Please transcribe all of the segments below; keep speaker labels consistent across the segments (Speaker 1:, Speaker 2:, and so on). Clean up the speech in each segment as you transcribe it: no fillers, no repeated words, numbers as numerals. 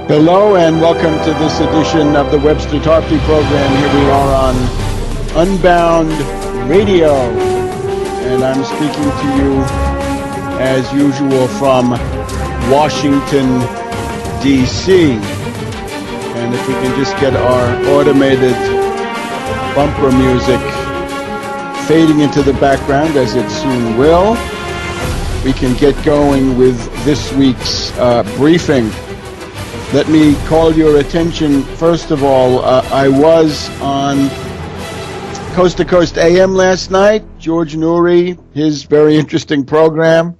Speaker 1: Hello and welcome to this edition of the Webster Tarpley program. Here we are on Unbound Radio, and I'm speaking to you as usual from Washington, D.C. And if we can just get our automated bumper music fading into the background, as it soon will, we can get going with this week's briefing. Let me call your attention, first of all, I was on Coast to Coast AM last night. George Noory, his very interesting program.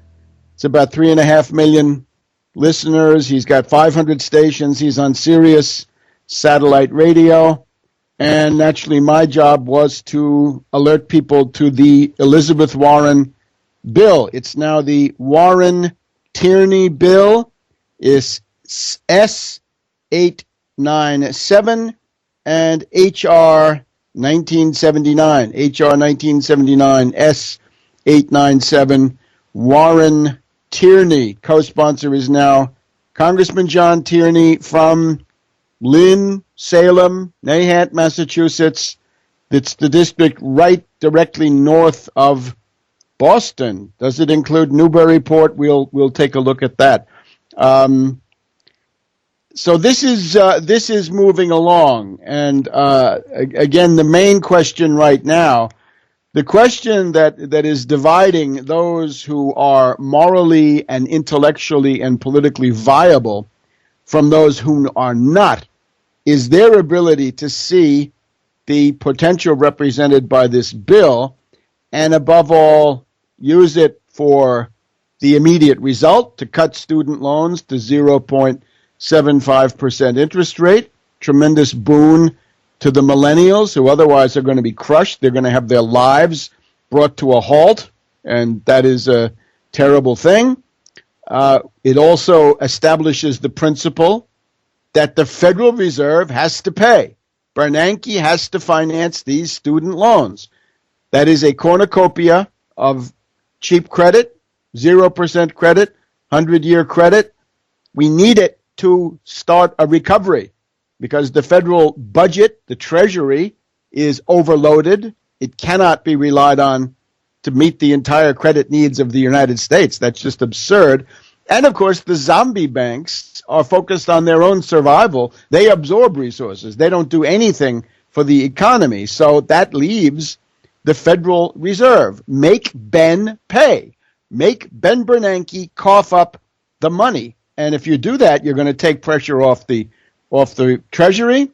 Speaker 1: It's about 3.5 million listeners. He's got 500 stations. He's on Sirius satellite radio. And naturally, my job was to alert people to the Elizabeth Warren bill. It's now the Warren-Tierney bill. It's S897 and HR 1979. HR 1979 S897. Warren Tierney. Co-sponsor is now Congressman John Tierney from Lynn, Salem, Nahant, Massachusetts. It's the district right directly north of Boston. Does it include Newburyport? We'll take a look at that. So this is moving along, and again, the main question right now, the question that is dividing those who are morally and intellectually and politically viable from those who are not, is their ability to see the potential represented by this bill, and above all, use it for the immediate result, to cut student loans to 0.75% interest rate, tremendous boon to the millennials who otherwise are going to be crushed. They're going to have their lives brought to a halt, and that is a terrible thing. It also establishes the principle that the Federal Reserve has to pay. Bernanke has to finance these student loans. That is a cornucopia of cheap credit, 0% credit, 100-year credit. We need it to start a recovery because the federal budget, the Treasury, is overloaded. It cannot be relied on to meet the entire credit needs of the United States. That's just absurd. And, of course, the zombie banks are focused on their own survival. They absorb resources. They don't do anything for the economy. So that leaves the Federal Reserve. Make Ben pay. Make Ben Bernanke cough up the money. And if you do that, you're going to take pressure off the Treasury.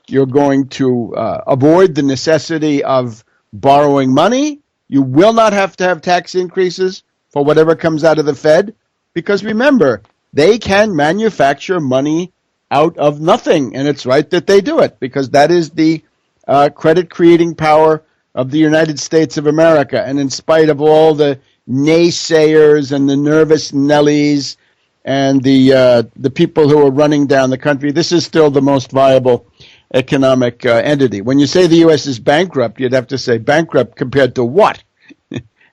Speaker 1: You're going to avoid the necessity of borrowing money. You will not have to have tax increases for whatever comes out of the Fed. Because remember, they can manufacture money out of nothing. And it's right that they do it because that is the credit-creating power of the United States of America. And in spite of all the naysayers and the nervous Nellies and the people who are running down the country, this is still the most viable economic entity. When you say the U.S. is bankrupt, you'd have to say bankrupt compared to what?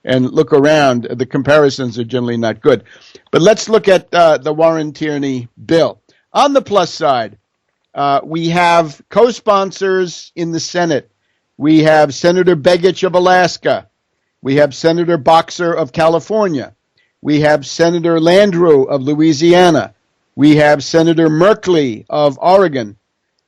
Speaker 1: And look around. The comparisons are generally not good. But let's look at the Warren-Tierney bill. On the plus side, we have co-sponsors in the Senate. We have Senator Begich of Alaska. We have Senator Boxer of California. We have Senator Landrieu of Louisiana. We have Senator Merkley of Oregon.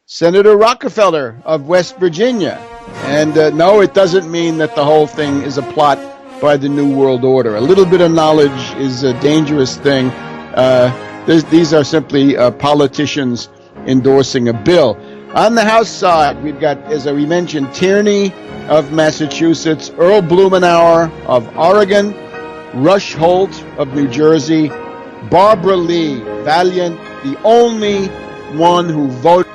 Speaker 1: Senator Rockefeller of West Virginia. And no, it doesn't mean that the whole thing is a plot by the New World Order. A little bit of knowledge is a dangerous thing. These are simply politicians endorsing a bill. On the House side, we've got, as we mentioned, Tierney of Massachusetts, Earl Blumenauer of Oregon, Rush Holt of New Jersey, Barbara Lee, valiant, the only one who voted.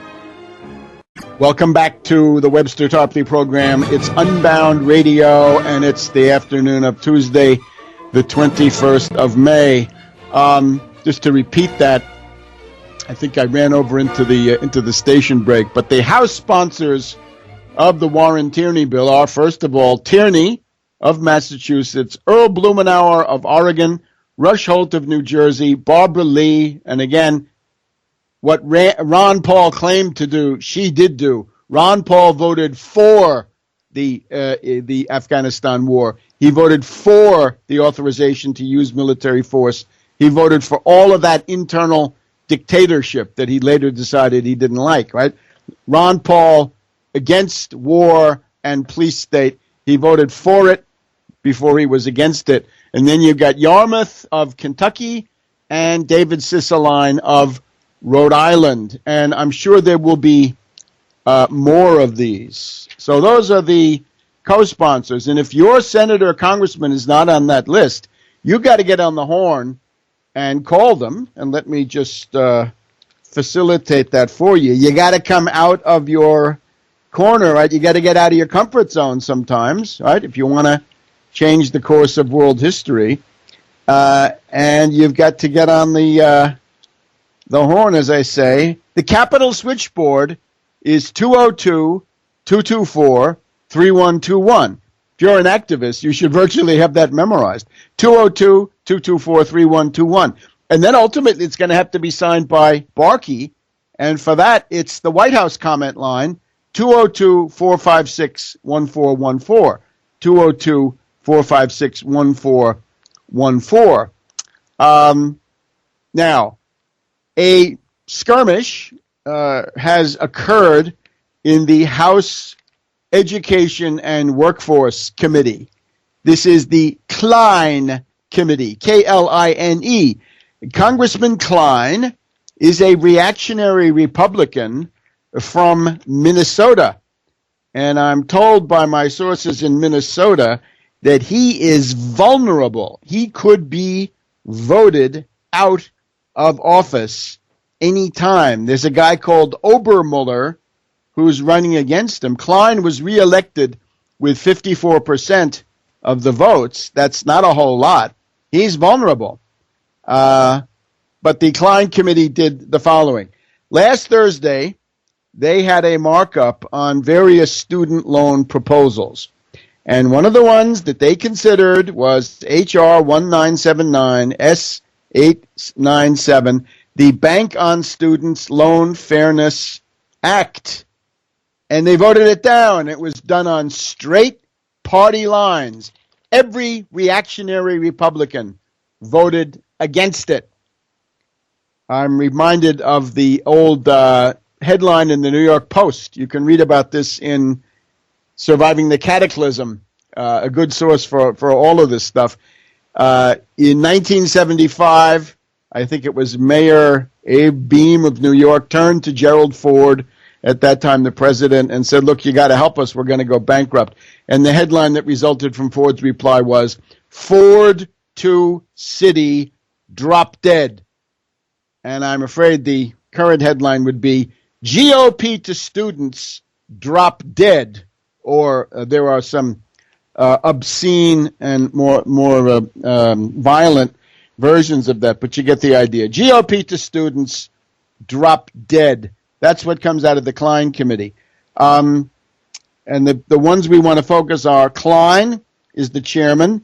Speaker 1: Welcome back to the Webster Tarpley program. It's Unbound Radio, and it's the afternoon of Tuesday, the 21st of May. Just to repeat that, I think I ran over into the station break, but the House sponsors of the Warren-Tierney bill are, first of all, Tierney of Massachusetts, Earl Blumenauer of Oregon, Rush Holt of New Jersey, Barbara Lee, and again, what Ron Paul claimed to do, she did do. Ron Paul voted for the Afghanistan war. He voted for the authorization to use military force. He voted for all of that internal dictatorship that he later decided he didn't like, right? Ron Paul against war and police state. He voted for it before he was against it. And then you've got Yarmouth of Kentucky and David Cicilline of Rhode Island. And I'm sure there will be more of these. So those are the co-sponsors. And if your senator or congressman is not on that list, you've got to get on the horn and call them. And let me just facilitate that for you. You got to come out of your corner, right? You got to get out of your comfort zone sometimes, right? If you want to change the course of world history. And you've got to get on the horn, as I say. The Capitol switchboard is 202-224-3121. If you're an activist, you should virtually have that memorized. 202-224-3121. And then ultimately it's going to have to be signed by Barkey. And for that, it's the White House comment line, 202-456-1414. 202-456-1414. Now, a skirmish has occurred in the House Education and Workforce Committee. This is the Klein Committee, K-L-I-N-E. Congressman Klein is a reactionary Republican from Minnesota. And I'm told by my sources in Minnesota that he is vulnerable. He could be voted out of office anytime. There's a guy called Obermuller who's running against him. Klein was reelected with 54% of the votes. That's not a whole lot. He's vulnerable. But the Klein Committee did the following. Last Thursday, they had a markup on various student loan proposals. And one of the ones that they considered was H.R. 1979 S897, the Bank on Students Loan Fairness Act. And they voted it down. It was done on straight party lines. Every reactionary Republican voted against it. I'm reminded of the old headline in the New York Post. You can read about this in Surviving the Cataclysm, a good source for all of this stuff. In 1975, I think it was Mayor Abe Beame of New York turned to Gerald Ford, at that time the president, and said, look, you got to help us. We're going to go bankrupt. And the headline that resulted from Ford's reply was, Ford to City, drop dead. And I'm afraid the current headline would be, GOP to students, drop dead. Or there are some obscene and more violent versions of that, but you get the idea. GOP to students, drop dead. That's what comes out of the Klein Committee. And the ones we want to focus are Klein is the chairman.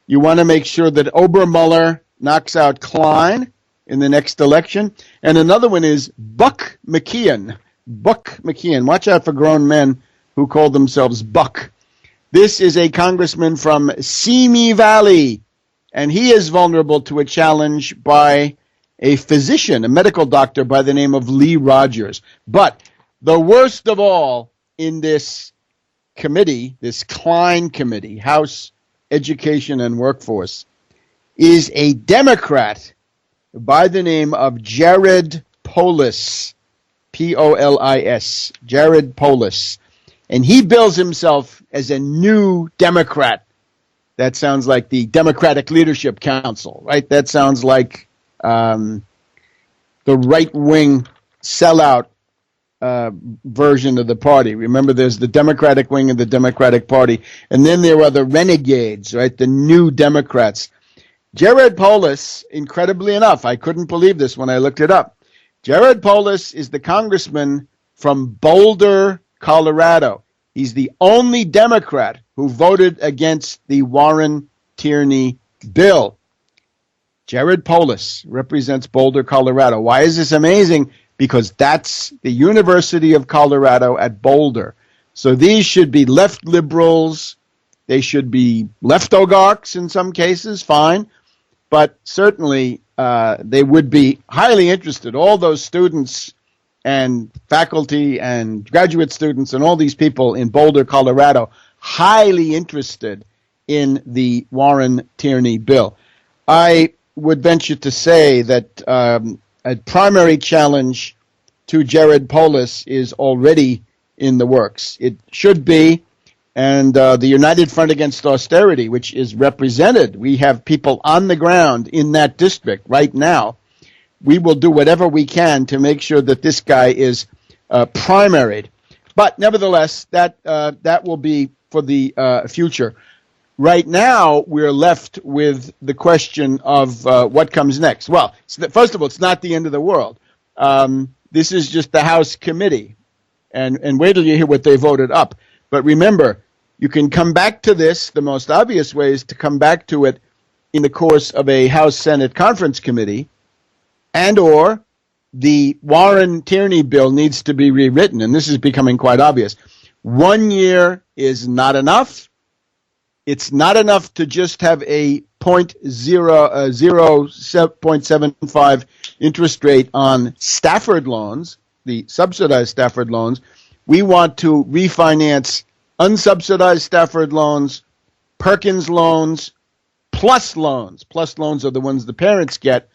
Speaker 1: You want to make sure that Obermuller knocks out Klein in the next election. And another one is Buck McKeon. Buck McKeon. Watch out for grown men who call themselves Buck. This is a congressman from Simi Valley, and he is vulnerable to a challenge by a physician, a medical doctor by the name of Lee Rogers. But the worst of all in this committee, this Klein Committee, House Education and Workforce, is a Democrat by the name of Jared Polis, P-O-L-I-S, Jared Polis. And he bills himself as a new Democrat. That sounds like the Democratic Leadership Council, right? That sounds like the right-wing sellout version of the party. Remember, there's the Democratic wing of the Democratic Party, and then there are the renegades, right? The new Democrats. Jared Polis, incredibly enough, I couldn't believe this when I looked it up. Jared Polis is the congressman from Boulder, Colorado. He's the only Democrat who voted against the Warren-Tierney bill. Jared Polis represents Boulder, Colorado. Why is this amazing? because that's the University of Colorado at Boulder. So these should be left liberals. They should be left oligarchs in some cases, fine. But certainly they would be highly interested. All those students and faculty and graduate students and all these people in Boulder, Colorado, highly interested in the Warren-Tierney bill. I would venture to say that a primary challenge to Jared Polis is already in the works. It should be, and the United Front Against Austerity, which is represented, we have people on the ground in that district right now. We will do whatever we can to make sure that this guy is primaried. But nevertheless, that will be for the future. Right now, we're left with the question of what comes next. Well, first of all, it's not the end of the world. This is just the House committee. And wait till you hear what they voted up. But remember, you can come back to this. The most obvious way is to come back to it in the course of a House-Senate conference committee, and or the Warren-Tierney bill needs to be rewritten. And this is becoming quite obvious. 1 year is not enough. It's not enough to just have a 0.75 interest rate on Stafford loans, the subsidized Stafford loans. We want to refinance unsubsidized Stafford loans, Perkins loans, plus loans. Plus loans are the ones the parents get.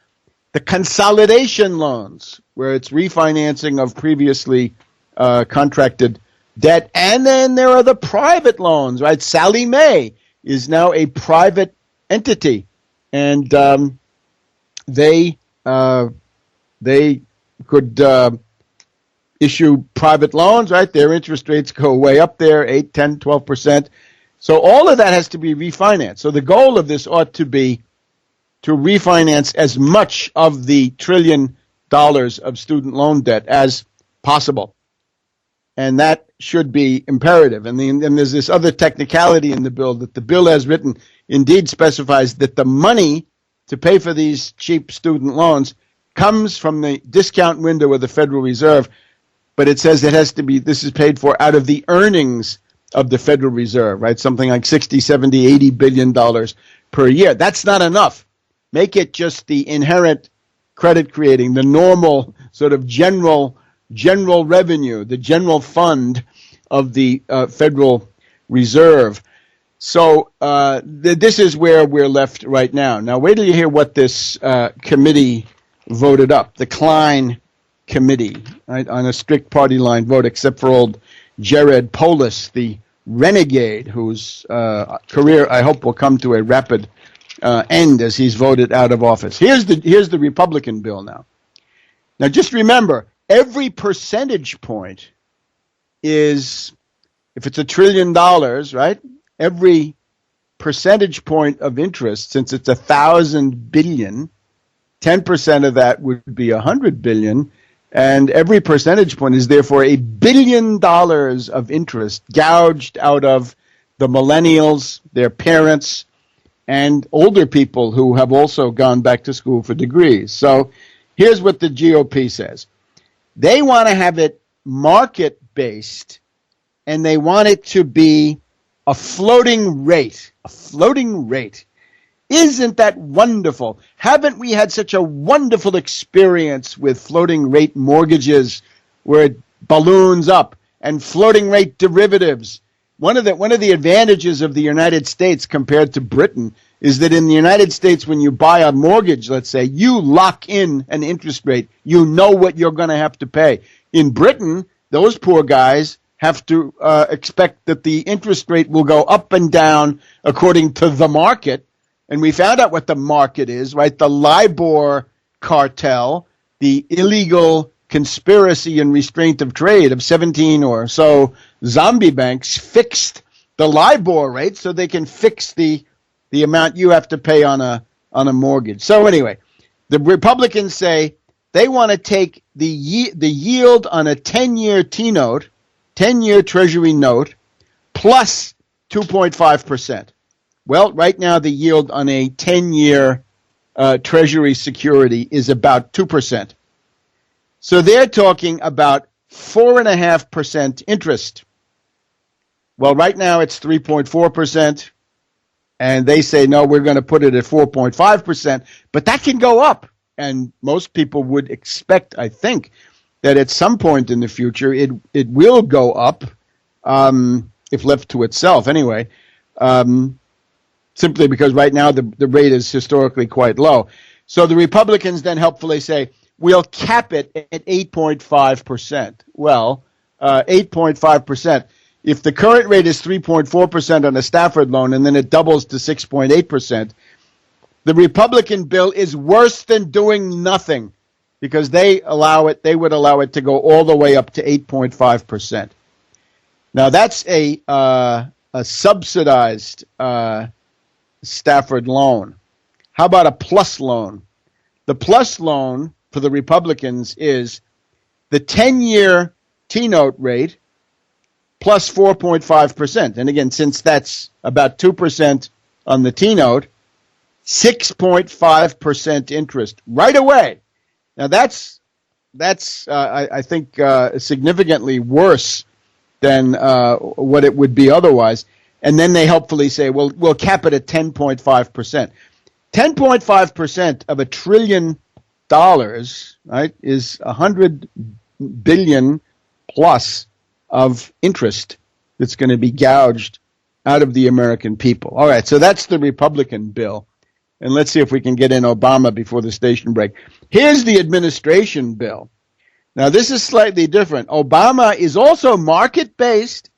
Speaker 1: The consolidation loans, where it's refinancing of previously contracted debt. And then there are the private loans, right? Sallie Mae is now a private entity, and they could issue private loans, right? Their interest rates go way up there, 8, 10, 12%. So all of that has to be refinanced. So the goal of this ought to be to refinance as much of the $1 trillion of student loan debt as possible. And that should be imperative. And there's this other technicality in the bill that the bill as written indeed specifies that the money to pay for these cheap student loans comes from the discount window of the Federal Reserve, but it says this is paid for out of the earnings of the Federal Reserve, right? Something like 60, 70, 80 billion dollars per year. That's not enough. Make it just the inherent credit creating, the normal sort of general revenue, the general fund of the Federal Reserve. So this is where we're left right now. Now, wait till you hear what this committee voted up, the Klein Committee, right, on a strict party line vote, except for old Jared Polis, the renegade, whose career I hope will come to a rapid end as he's voted out of office. Here's the Republican bill now. Now, just remember, every percentage point is, if it's $1 trillion, right? Every percentage point of interest, since it's 1,000 billion, 10% of that would be 100 billion, and every percentage point is therefore $1 billion of interest gouged out of the millennials, their parents, and older people who have also gone back to school for degrees. So here's what the GOP says. They want to have it market-based, and they want it to be a floating rate. A floating rate. Isn't that wonderful? Haven't we had such a wonderful experience with floating rate mortgages where it balloons up, and floating rate derivatives? One of the advantages of the United States compared to Britain is that in the United States, when you buy a mortgage, let's say, you lock in an interest rate. You know what you're going to have to pay. In Britain, those poor guys have to expect that the interest rate will go up and down according to the market. And we found out what the market is, right? The LIBOR cartel, the illegal conspiracy and restraint of trade of 17 or so zombie banks fixed the LIBOR rate so they can fix the amount you have to pay on a mortgage. So anyway, the Republicans say they want to take the yield on a 10-year T-note, 10-year Treasury note, plus 2.5%. Well, right now the yield on a 10-year Treasury security is about 2%. So they're talking about 4.5% interest. Well, right now it's 3.4%, and they say, no, we're going to put it at 4.5%, but that can go up. And most people would expect, I think, that at some point in the future it will go up, if left to itself anyway, simply because right now the rate is historically quite low. So the Republicans then helpfully say, we'll cap it at 8.5%. Well, 8.5%. If the current rate is 3.4% on a Stafford loan and then it doubles to 6.8%, the Republican bill is worse than doing nothing because they would allow it to go all the way up to 8.5%. Now that's a subsidized Stafford loan. How about a plus loan? The plus loan for the Republicans is the 10-year T-note rate plus 4.5%. And again, since that's about 2% on the T-note, 6.5% interest right away. Now that's I think significantly worse than what it would be otherwise. And then they helpfully say, well, we'll cap it at 10.5%. 10.5% of $1 trillion, right, is 100 billion plus of interest that's going to be gouged out of the American people. All right, so that's the Republican bill. And let's see if we can get in Obama before the station break. Here's the administration bill. Now, this is slightly different. Obama is also market-based.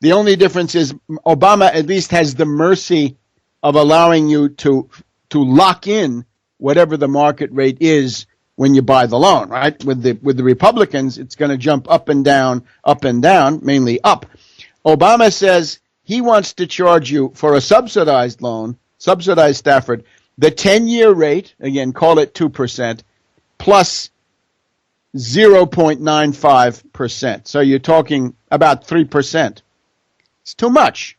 Speaker 1: The only difference is Obama at least has the mercy of allowing you to lock in whatever the market rate is when you buy the loan, right? With the Republicans, it's going to jump up and down, mainly up. Obama says he wants to charge you for a subsidized loan, subsidized Stafford, the 10-year rate, again, call it 2%, plus 0.95%. So you're talking about 3%. It's too much.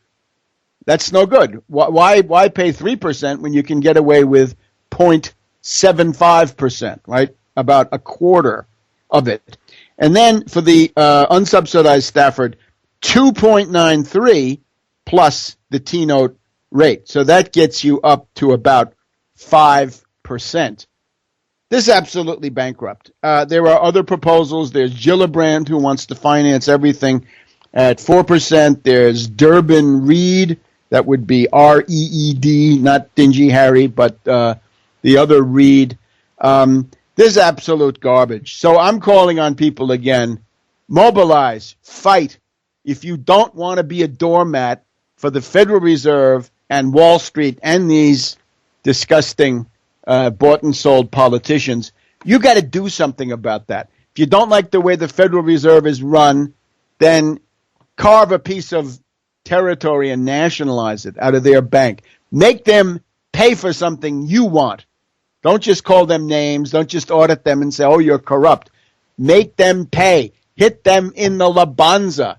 Speaker 1: That's no good. Why pay 3% when you can get away with 0.75%, right? About a quarter of it. And then for the unsubsidized Stafford, 2.93 plus the T-note rate. So that gets you up to about 5%. This is absolutely bankrupt. There are other proposals. There's Gillibrand, who wants to finance everything at 4%. There's Durbin Reed. That would be R-E-E-D, not Dingy Harry, but the other Reed. This is absolute garbage. So I'm calling on people again. Mobilize. Fight. If you don't want to be a doormat for the Federal Reserve and Wall Street and these disgusting bought and sold politicians, you got to do something about that. If you don't like the way the Federal Reserve is run, then carve a piece of territory and nationalize it out of their bank. Make them pay for something you want. Don't just call them names. Don't just audit them and say, oh, you're corrupt. Make them pay. Hit them in the labanza.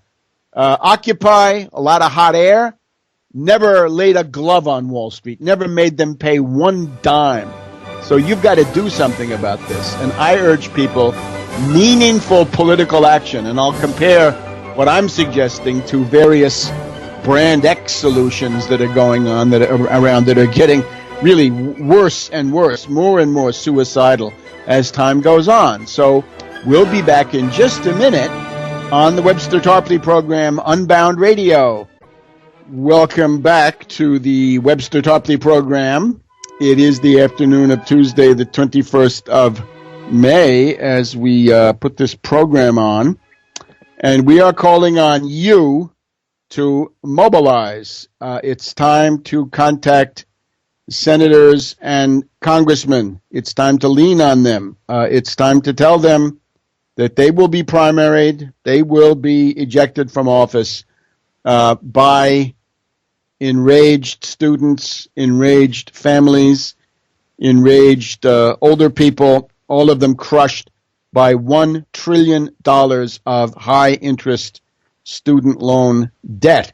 Speaker 1: Occupy, a lot of hot air. Never laid a glove on Wall Street. Never made them pay one dime. So you've got to do something about this. And I urge people, meaningful political action. And I'll compare what I'm suggesting to various brand X solutions that are going on that are around that are getting really worse and worse, more and more suicidal as time goes on. So we'll be back in just a minute on the Webster Tarpley program, Unbound Radio. Welcome back to the Webster Tarpley program. It is the afternoon of Tuesday, the 21st of May, as we put this program on. And we are calling on you to mobilize. It's time to contact senators and congressmen. It's time to lean on them. It's time to tell them that they will be primaried, they will be ejected from office by enraged students, enraged families, enraged older people, all of them crushed by $1 trillion of high-interest student loan debt.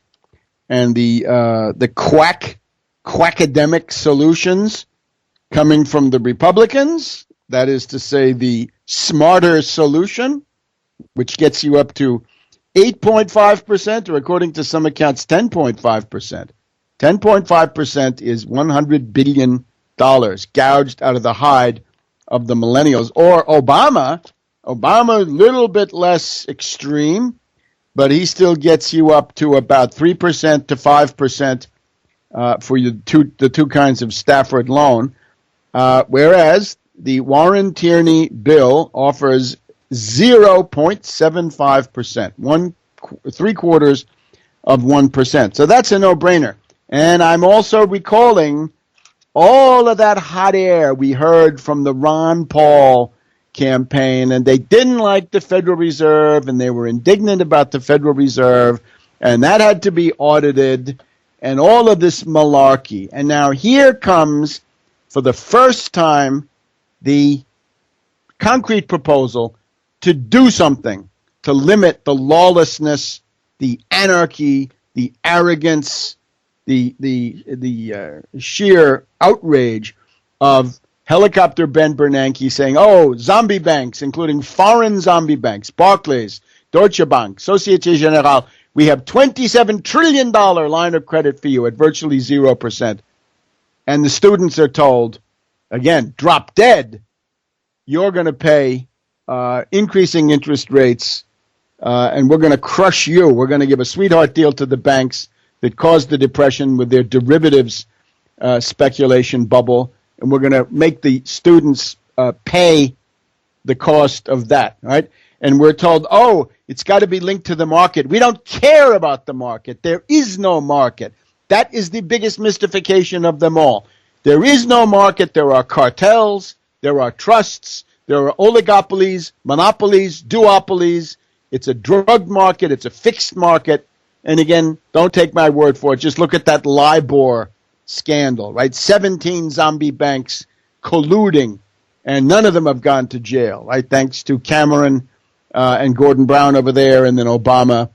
Speaker 1: And the quackademic solutions coming from the Republicans, that is to say the smarter solution, which gets you up to 8.5%, or according to some accounts, 10.5%. 10.5% is $100 billion gouged out of the hide of the millennials. Or Obama, a little bit less extreme, but he still gets you up to about 3% to 5% for the two kinds of Stafford loan, whereas the Warren-Tierney bill offers 0.75%, 0.75%. So that's a no-brainer. And I'm also recalling all of that hot air we heard from the Ron Paul campaign, and they didn't like the Federal Reserve, and they were indignant about the Federal Reserve, and that had to be audited, and all of this malarkey. And now here comes, for the first time, the concrete proposal to do something to limit the lawlessness, the anarchy, the arrogance, the sheer outrage of helicopter Ben Bernanke saying, oh, zombie banks, including foreign zombie banks, Barclays, Deutsche Bank, Societe Generale, we have $27 trillion line of credit for you at virtually 0%. And the students are told, again, drop dead, you're going to pay increasing interest rates, and we're going to crush you. We're going to give a sweetheart deal to the banks that caused the depression with their derivatives speculation bubble, and we're going to make the students pay the cost of that, right? And we're told, oh, it's got to be linked to the market. We don't care about the market. There is no market. That is the biggest mystification of them all. There is no market. There are cartels. There are trusts. There are oligopolies, monopolies, duopolies. It's a drug market. It's a fixed market. And again, don't take my word for it. Just look at that LIBOR scandal, right? 17 zombie banks colluding, and none of them have gone to jail, right? Thanks to Cameron and Gordon Brown over there, and then Obama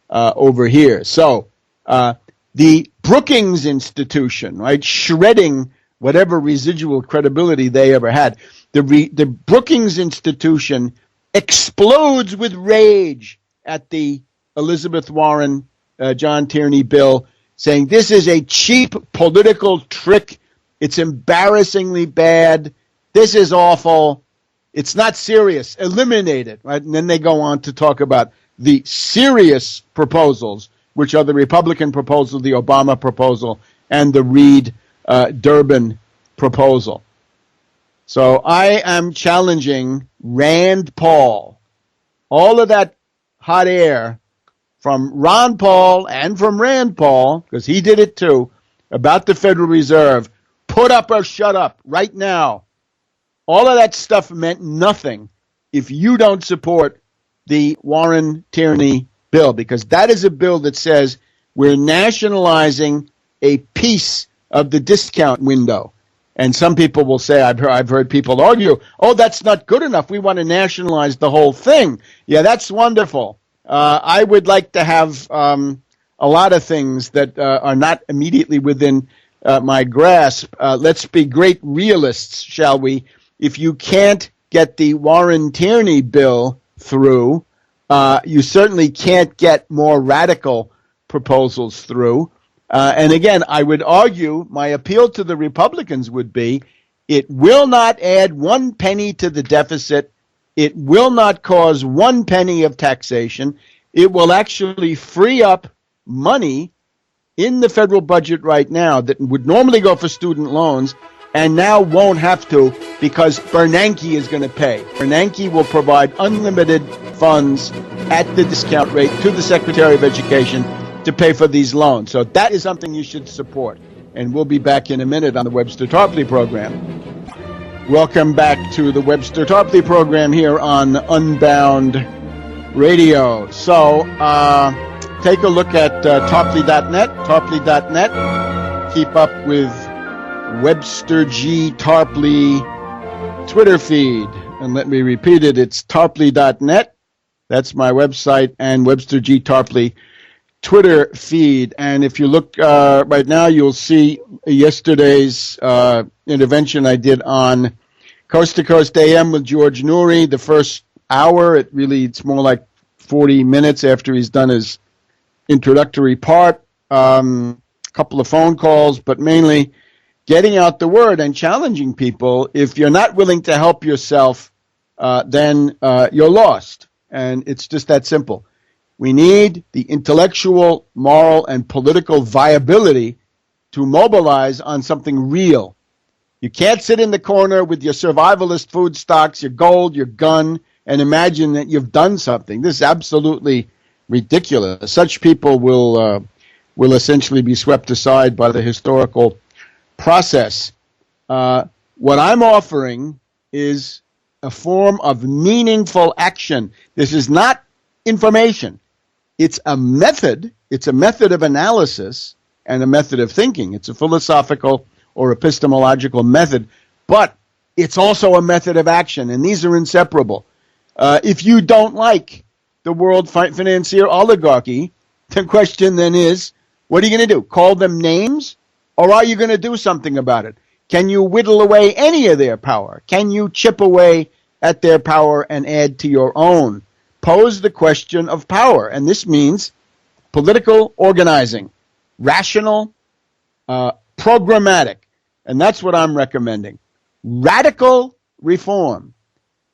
Speaker 1: over here. So the Brookings Institution, right, shredding whatever residual credibility they ever had. The Brookings Institution explodes with rage at the Elizabeth Warren, John Tierney bill, saying this is a cheap political trick. It's embarrassingly bad. This is awful. It's not serious. Eliminate it, right? And then they go on to talk about the serious proposals, which are the Republican proposal, the Obama proposal, and the Reid-Durbin proposal. So I am challenging Rand Paul. All of that hot air from Ron Paul and from Rand Paul, because he did it too, about the Federal Reserve, put up or shut up right now. All of that stuff meant nothing if you don't support the Warren-Tierney bill, because that is a bill that says we're nationalizing a piece of the discount window. And some people will say, I've heard people argue, oh, that's not good enough. We want to nationalize the whole thing. Yeah, that's wonderful. I would like to have a lot of things that are not immediately within my grasp. Let's be great realists, shall we? If you can't get the Warren-Tierney bill through, you certainly can't get more radical proposals through. And again, I would argue my appeal to the Republicans would be it will not add 1 penny to the deficit. It will not cause 1 penny of taxation. It will actually free up money in the federal budget right now that would normally go for student loans and now won't have to because Bernanke is going to pay. Bernanke will provide unlimited funds at the discount rate to the Secretary of Education to pay for these loans. So that is something you should support. And we'll be back in a minute on the Webster Tarpley program. Welcome back to the Webster Tarpley program here on Unbound Radio. So take a look at Tarpley.net, Tarpley.net. Keep up with Webster G. Tarpley Twitter feed. And let me repeat it, it's Tarpley.net. That's my website, and Webster G. Tarpley Twitter feed. And if you look right now, you'll see yesterday's intervention I did on Coast to Coast AM with George Noory. The first hour, it's more like 40 minutes after he's done his introductory part. A couple of phone calls, but mainly getting out the word and challenging people. If you're not willing to help yourself, then you're lost. And it's just that simple. We need the intellectual, moral, and political viability to mobilize on something real. You can't sit in the corner with your survivalist food stocks, your gold, your gun, and imagine that you've done something. This is absolutely ridiculous. Such people will essentially be swept aside by the historical process. What I'm offering is a form of meaningful action. This is not information. It's a method. It's a method of analysis and a method of thinking. It's a philosophical or epistemological method, but it's also a method of action, and these are inseparable. If you don't like the world financier oligarchy, the question then is, what are you going to do? Call them names, or are you going to do something about it? Can you whittle away any of their power? Can you chip away at their power and add to your own? Pose the question of power, and this means political organizing, rational, programmatic, and that's what I'm recommending. Radical reform,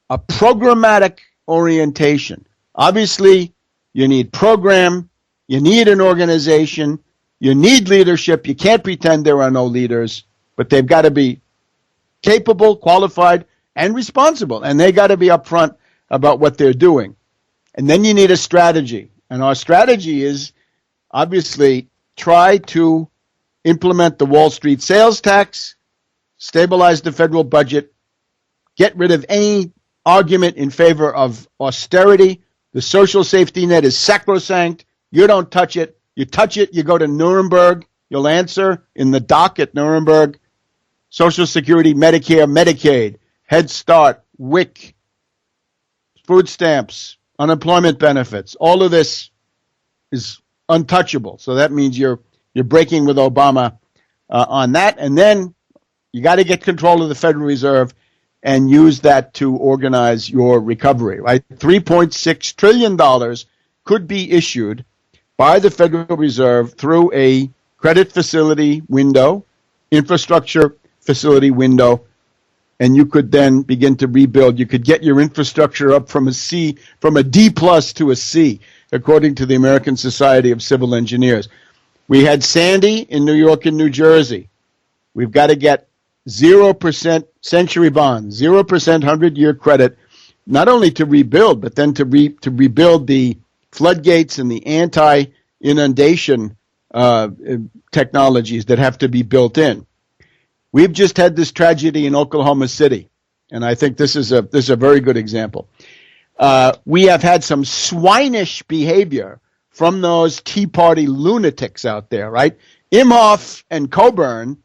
Speaker 1: a programmatic orientation. Obviously, you need program, you need an organization, you need leadership. You can't pretend there are no leaders, but they've got to be capable, qualified, and responsible, and they got to be upfront about what they're doing. And then you need a strategy, and our strategy is obviously try to implement the Wall Street sales tax, stabilize the federal budget, get rid of any argument in favor of austerity. The social safety net is sacrosanct. You don't touch it. You touch it, you go to Nuremberg. You'll answer in the dock at Nuremberg. Social Security, Medicare, Medicaid, Head Start, WIC, food stamps, unemployment benefits. All of this is untouchable. So that means you're breaking with Obama on that. And then you got to get control of the Federal Reserve and use that to organize your recovery, right? $3.6 trillion could be issued by the Federal Reserve through a credit facility window, infrastructure facility window, and you could then begin to rebuild. You could get your infrastructure up from a D plus to a C, according to the American Society of Civil Engineers. We had Sandy in New York and New Jersey. We've got to get 0% century bonds, 0% 100-year credit, not only to rebuild, but then to rebuild the floodgates and the anti-inundation technologies that have to be built in. We've just had this tragedy in Oklahoma City, and I think this is a very good example. We have had some swinish behavior from those Tea Party lunatics out there, right? Imhoff and Coburn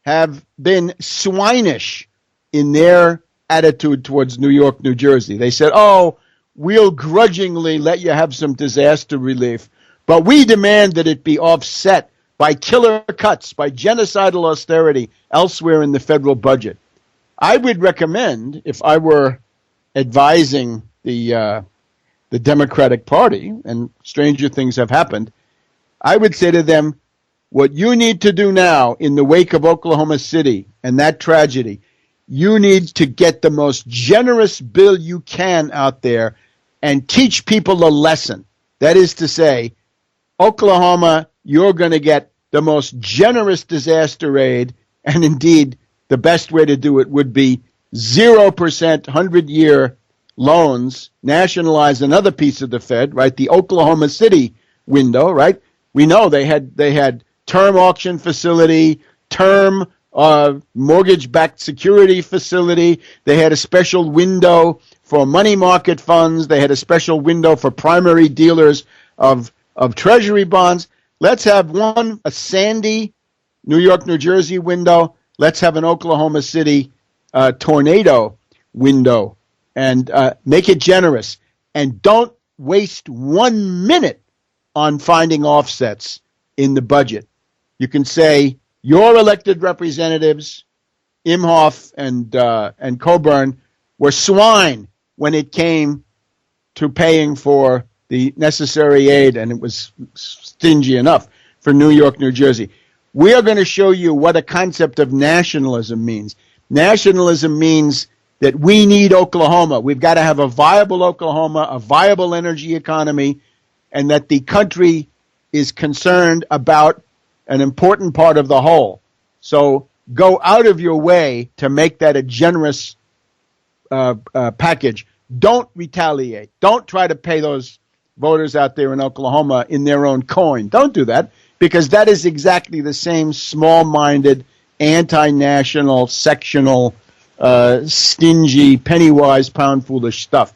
Speaker 1: have been swinish in their attitude towards New York, New Jersey. They said, oh, we'll grudgingly let you have some disaster relief, but we demand that it be offset by killer cuts, by genocidal austerity elsewhere in the federal budget. I would recommend, if I were advising the Democratic Party, and stranger things have happened, I would say to them, what you need to do now in the wake of Oklahoma City and that tragedy, you need to get the most generous bill you can out there and teach people a lesson. That is to say, Oklahoma, you're going to get the most generous disaster aid, and indeed, the best way to do it would be 0% 100-year loans, nationalize another piece of the Fed, right? The Oklahoma City window, right? We know they had term auction facility, term mortgage-backed security facility. They had a special window for money market funds. They had a special window for primary dealers of treasury bonds. Let's have a Sandy, New York, New Jersey window. Let's have an Oklahoma City tornado window, and make it generous. And don't waste 1 minute on finding offsets in the budget. You can say, your elected representatives Imhoff and Coburn were swine when it came to paying for the necessary aid, and it was stingy enough for New York, New Jersey. We are going to show you what a concept of nationalism means. Nationalism means that we need Oklahoma. We've got to have a viable Oklahoma, a viable energy economy, and that the country is concerned about an important part of the whole. So go out of your way to make that a generous package. Don't retaliate. Don't try to pay those voters out there in Oklahoma in their own coin. Don't do that, because that is exactly the same small-minded, anti-national, sectional, stingy, penny-wise, pound-foolish stuff.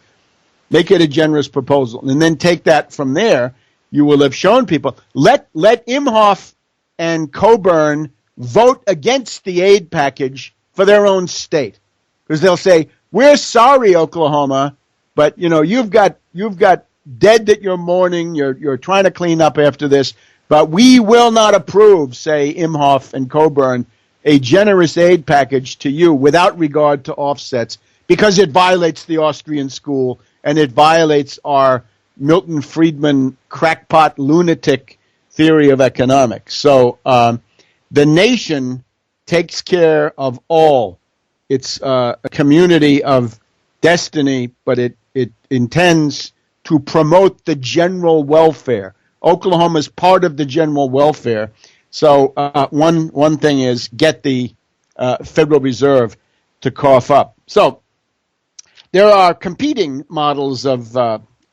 Speaker 1: Make it a generous proposal, and then take that from there. You will have shown people. Let Imhoff and Coburn vote against the aid package for their own state, because they'll say, "We're sorry, Oklahoma, but you've got dead that you're mourning. You're trying to clean up after this, but we will not approve," say Imhoff and Coburn, "a generous aid package to you without regard to offsets, because it violates the Austrian school and it violates our Milton Friedman crackpot lunatic theory of economics." So the nation takes care of all. It's a community of destiny, but it intends to promote the general welfare. Oklahoma is part of the general welfare. So one thing is get the Federal Reserve to cough up. So there are competing models of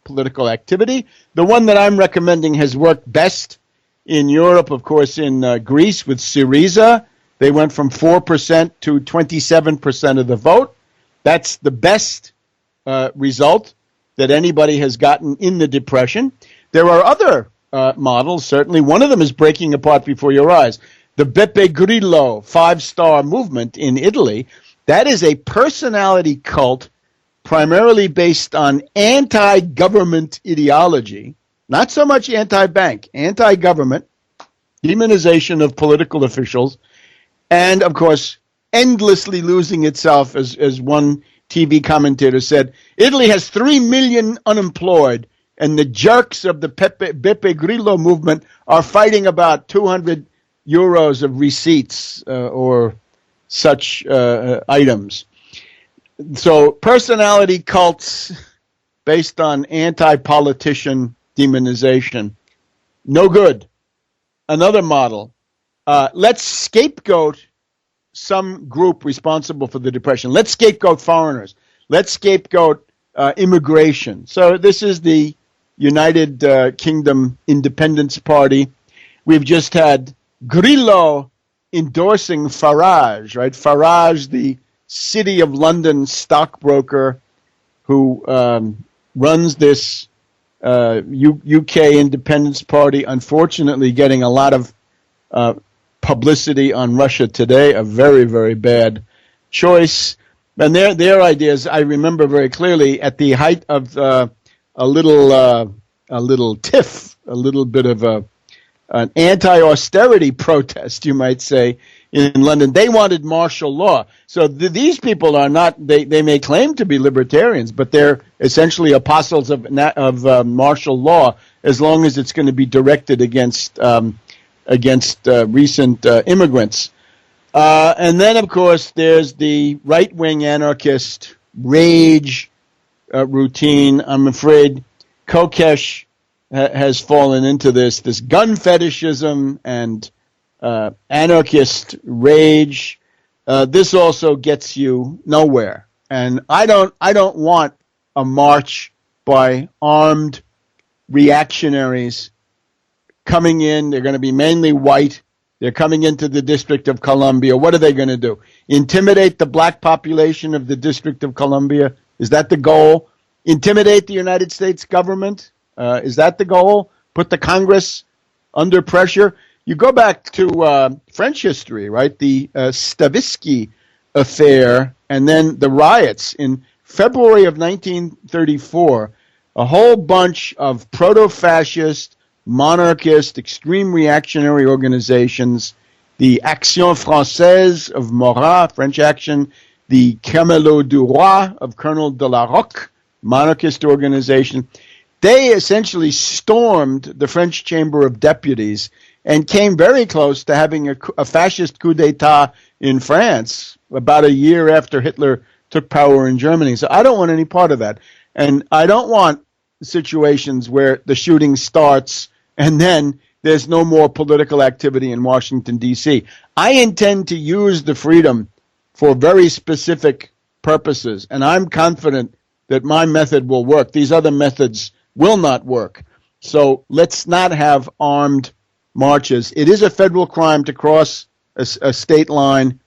Speaker 1: political activity. The one that I'm recommending has worked best in Europe, of course, in Greece with Syriza. They went from 4% to 27% of the vote. That's the best result that anybody has gotten in the Depression. There are other models, certainly. One of them is breaking apart before your eyes. The Beppe Grillo 5-star movement in Italy, that is a personality cult primarily based on anti-government ideology, not so much anti-bank, anti-government, demonization of political officials, and, of course, endlessly losing itself, as one TV commentator said. Italy has 3 million unemployed, and the jerks of the Beppe Grillo movement are fighting about 200 euros of receipts or such items. So personality cults based on anti-politician demonization, no good. Another model, let's scapegoat some group responsible for the Depression. Let's scapegoat foreigners. Let's scapegoat immigration. So this is the United Kingdom Independence Party. We've just had Grillo endorsing Farage, right? Farage, the City of London stockbroker who runs this UK Independence Party, unfortunately getting a lot of publicity on Russia Today, a very, very bad choice. And their ideas, I remember very clearly, at the height of a little tiff, a little bit of an anti-austerity protest, you might say, in London. They wanted martial law. So these people are not, they may claim to be libertarians, but they're essentially apostles of martial law, as long as it's going to be directed against recent immigrants. And then, of course, there's the right-wing anarchist rage routine. I'm afraid Kokesh has fallen into this gun fetishism and anarchist rage. This also gets you nowhere. And I don't want a march by armed reactionaries coming in. They're going to be mainly white. They're coming into the District of Columbia. What are they going to do? Intimidate the black population of the District of Columbia? Is that the goal? Intimidate the United States government? Is that the goal? Put the Congress under pressure? You go back to French history, right? The Stavisky affair and then the riots in February of 1934. A whole bunch of proto-fascist, monarchist, extreme reactionary organizations the Action Française of Marat, French Action, the Camelot du Roi of Colonel de la Roque, monarchist organization. They essentially stormed the French Chamber of Deputies and came very close to having a fascist coup d'etat in France about a year after Hitler took power in Germany. So I don't want any part of that. And I don't want situations where the shooting starts and then there's no more political activity in Washington, D.C. I intend to use the freedom for very specific purposes, and I'm confident that my method will work. These other methods will not work. So let's not have armed marches. It is a federal crime to cross a state line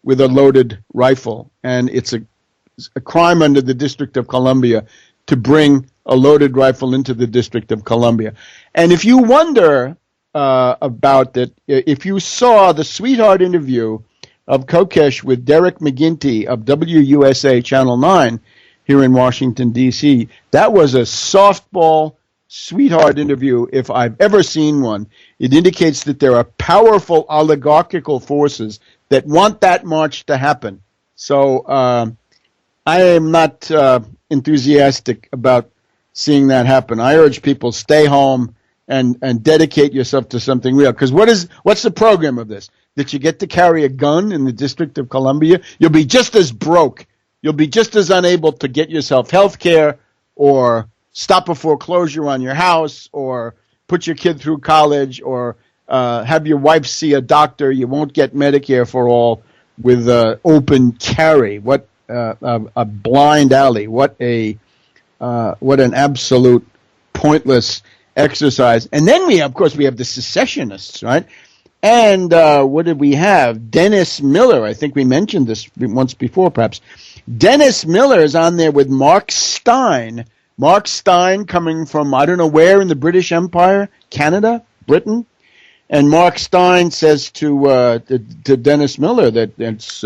Speaker 1: with a loaded rifle, and it's a crime under the District of Columbia to bring a loaded rifle into the District of Columbia. And if you wonder about it, if you saw the sweetheart interview of Kokesh with Derek McGinty of WUSA Channel 9 here in Washington, D.C., that was a softball sweetheart interview if I've ever seen one. It indicates that there are powerful oligarchical forces that want that march to happen. So I am not enthusiastic about seeing that happen. I urge people, stay home and dedicate yourself to something real. Because what's the program of this? That you get to carry a gun in the District of Columbia? You'll be just as broke. You'll be just as unable to get yourself health care or stop a foreclosure on your house or put your kid through college or have your wife see a doctor. You won't get Medicare for all with open carry. What a blind alley. What an absolute pointless exercise. And then we have the secessionists, right? And what did we have? Dennis Miller. I think we mentioned this once before, perhaps. Dennis Miller is on there with Mark Stein. Mark Stein coming from, I don't know where in the British Empire, Canada, Britain. And Mark Stein says to Dennis Miller that it's,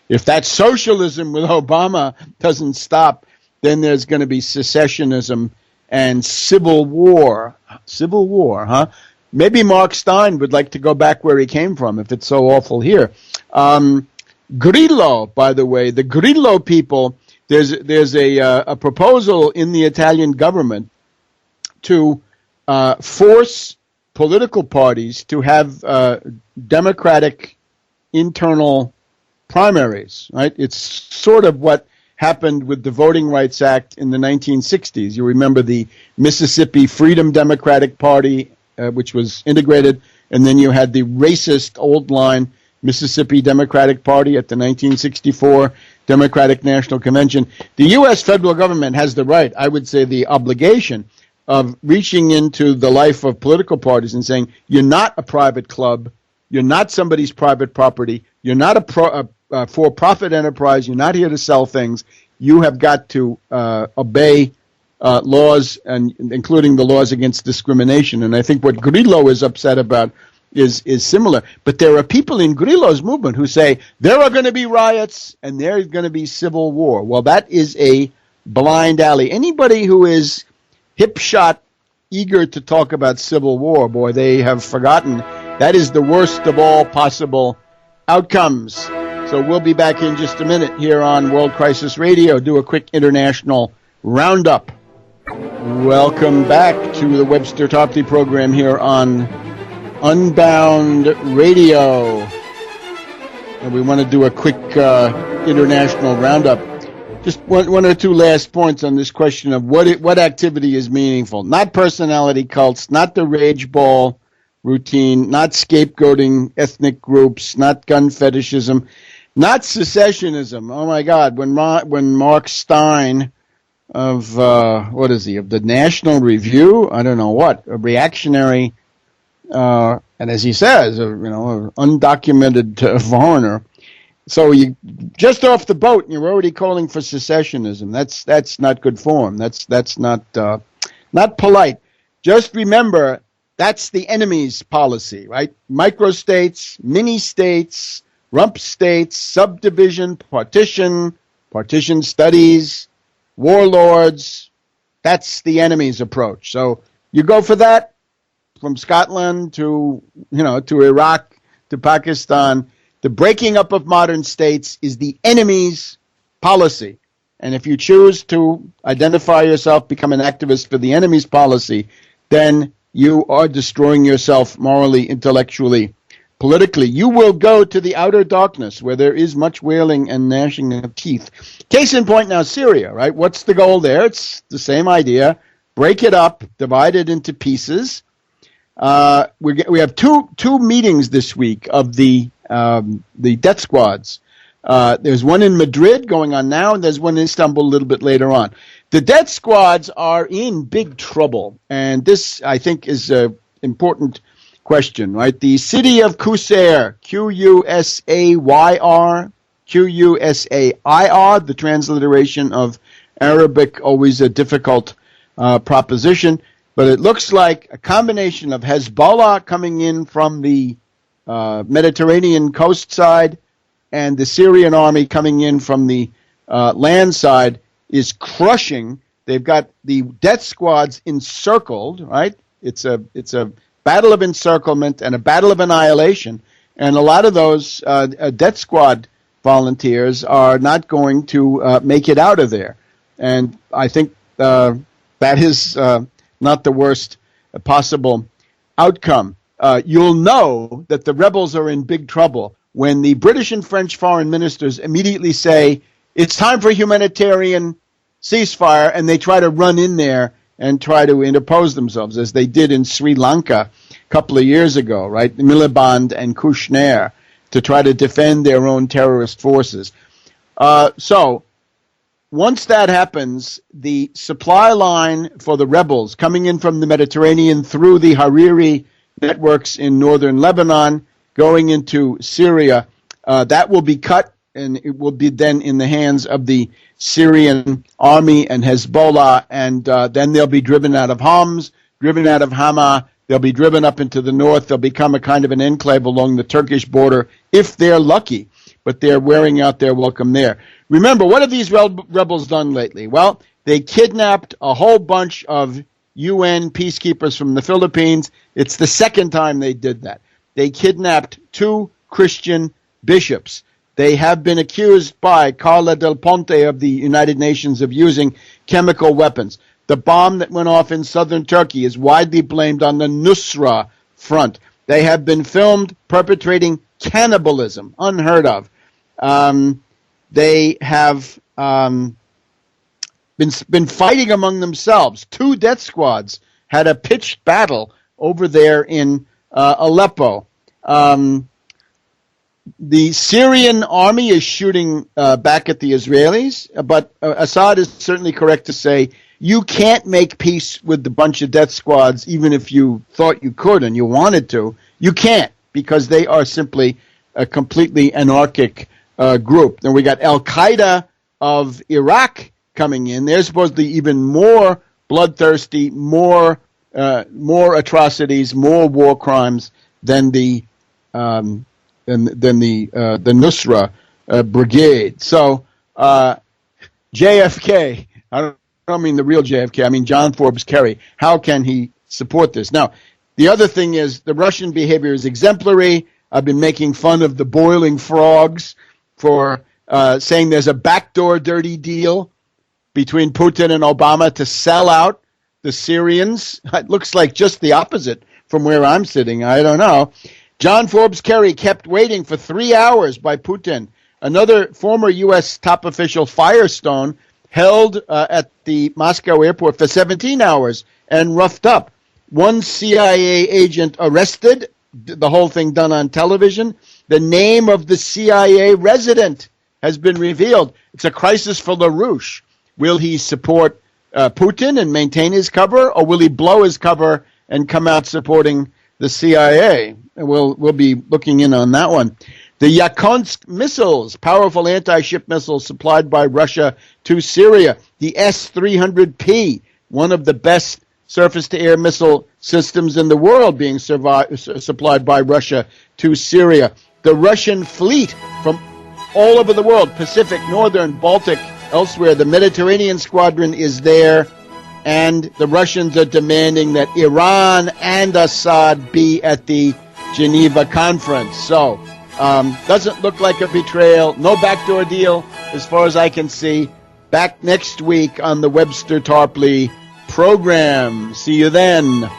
Speaker 1: if that socialism with Obama doesn't stop, then there's going to be secessionism and civil war. Civil war, huh? Maybe Mark Stein would like to go back where he came from if it's so awful here. Grillo, by the way, the Grillo people, there's a proposal in the Italian government to force political parties to have democratic internal primaries, right? It's sort of what happened with the Voting Rights Act in the 1960s. You remember the Mississippi Freedom Democratic Party, which was integrated, and then you had the racist old line Mississippi Democratic Party at the 1964 Democratic National Convention. The U.S. federal government has the right, I would say the obligation, of reaching into the life of political parties and saying, you're not a private club, you're not somebody's private property, you're not a for-profit enterprise, you're not here to sell things, you have got to obey laws, and including the laws against discrimination. And I think what Grillo is upset about is similar. But there are people in Grillo's movement who say there are going to be riots and there's going to be civil war. Well, that is a blind alley. Anybody who is hip-shot, eager to talk about civil war, boy, they have forgotten that is the worst of all possible outcomes. So we'll be back in just a minute here on World Crisis Radio. Do a quick international roundup. Welcome back to the Webster Tarpley program here on Unbound Radio. And we want to do a quick international roundup. Just one or two last points on this question of what activity is meaningful. Not personality cults, not the rage ball routine, not scapegoating ethnic groups, not gun fetishism, not secessionism. Oh my God! When Mark Stein of of the National Review, I don't know what, a reactionary, and as he says, an undocumented foreigner. So you just off the boat and you're already calling for secessionism. That's not good form. That's not polite. Just remember that's the enemy's policy, right? Microstates, mini states, rump states, subdivision, partition studies, warlords. That's the enemy's approach. So you go for that from Scotland to Iraq to Pakistan. The breaking up of modern states is the enemy's policy. And if you choose to identify yourself, become an activist for the enemy's policy, then you are destroying yourself morally, intellectually, politically. You will go to the outer darkness where there is much wailing and gnashing of teeth. Case in point now, Syria, right? What's the goal there? It's the same idea. Break it up, divide it into pieces. We have two meetings this week of the death squads. There's one in Madrid going on now, and there's one in Istanbul a little bit later on. The death squads are in big trouble, and this, I think, is an important question, right? The city of Qusair, Qusayr, Qusair, the transliteration of Arabic, always a difficult proposition, but it looks like a combination of Hezbollah coming in from the Mediterranean coast side and the Syrian army coming in from the land side is crushing. They've got the death squads encircled, right? It's a battle of encirclement and a battle of annihilation, and a lot of those death squad volunteers are not going to make it out of there. And I think that is not the worst possible outcome. You'll know that the rebels are in big trouble when the British and French foreign ministers immediately say, it's time for humanitarian ceasefire, and they try to run in there and try to interpose themselves, as they did in Sri Lanka a couple of years ago, right? Miliband and Kushner, to try to defend their own terrorist forces. So once that happens, the supply line for the rebels coming in from the Mediterranean through the Hariri networks in northern Lebanon, going into Syria, that will be cut, and it will be then in the hands of the Syrian army and Hezbollah, and then they'll be driven out of Homs, driven out of Hama. They'll be driven up into the north. They'll become a kind of an enclave along the Turkish border, if they're lucky, but they're wearing out their welcome there. Remember, what have these rebels done lately? Well, they kidnapped a whole bunch of UN peacekeepers from the Philippines. It's the second time they did that. They kidnapped 2 Christian bishops. They have been accused by Carla Del Ponte of the United Nations of using chemical weapons. The bomb that went off in southern Turkey is widely blamed on the Nusra Front. They have been filmed perpetrating cannibalism, unheard of. They have been fighting among themselves. 2 death squads had a pitched battle over there in Aleppo. The Syrian army is shooting back at the Israelis, but Assad is certainly correct to say you can't make peace with the bunch of death squads, even if you thought you could and you wanted to. You can't, because they are simply a completely anarchic group. Then we got Al-Qaeda of Iraq coming in. They're supposedly even more bloodthirsty, more atrocities, more war crimes than the Nusra brigade. So JFK, I don't mean the real JFK, I mean John Forbes Kerry. How can he support this? Now, the other thing is the Russian behavior is exemplary. I've been making fun of the boiling frogs for saying there's a backdoor dirty deal between Putin and Obama to sell out the Syrians. It looks like just the opposite from where I'm sitting. I don't know. John Forbes Kerry kept waiting for 3 hours by Putin. Another former U.S. top official, Firestone, held at the Moscow airport for 17 hours and roughed up. One CIA agent arrested, the whole thing done on television. The name of the CIA resident has been revealed. It's a crisis for LaRouche. Will he support Putin and maintain his cover, or will he blow his cover and come out supporting the CIA? We'll be looking in on that one. The Yakonsk missiles, powerful anti-ship missiles supplied by Russia to Syria. The S-300P, one of the best surface-to-air missile systems in the world, being supplied by Russia to Syria. The Russian fleet from all over the world, Pacific, Northern, Baltic, elsewhere. The Mediterranean squadron is there, and the Russians are demanding that Iran and Assad be at the Geneva Conference. So, doesn't look like a betrayal. No backdoor deal as far as I can see. Back next week on the Webster Tarpley program. See you then.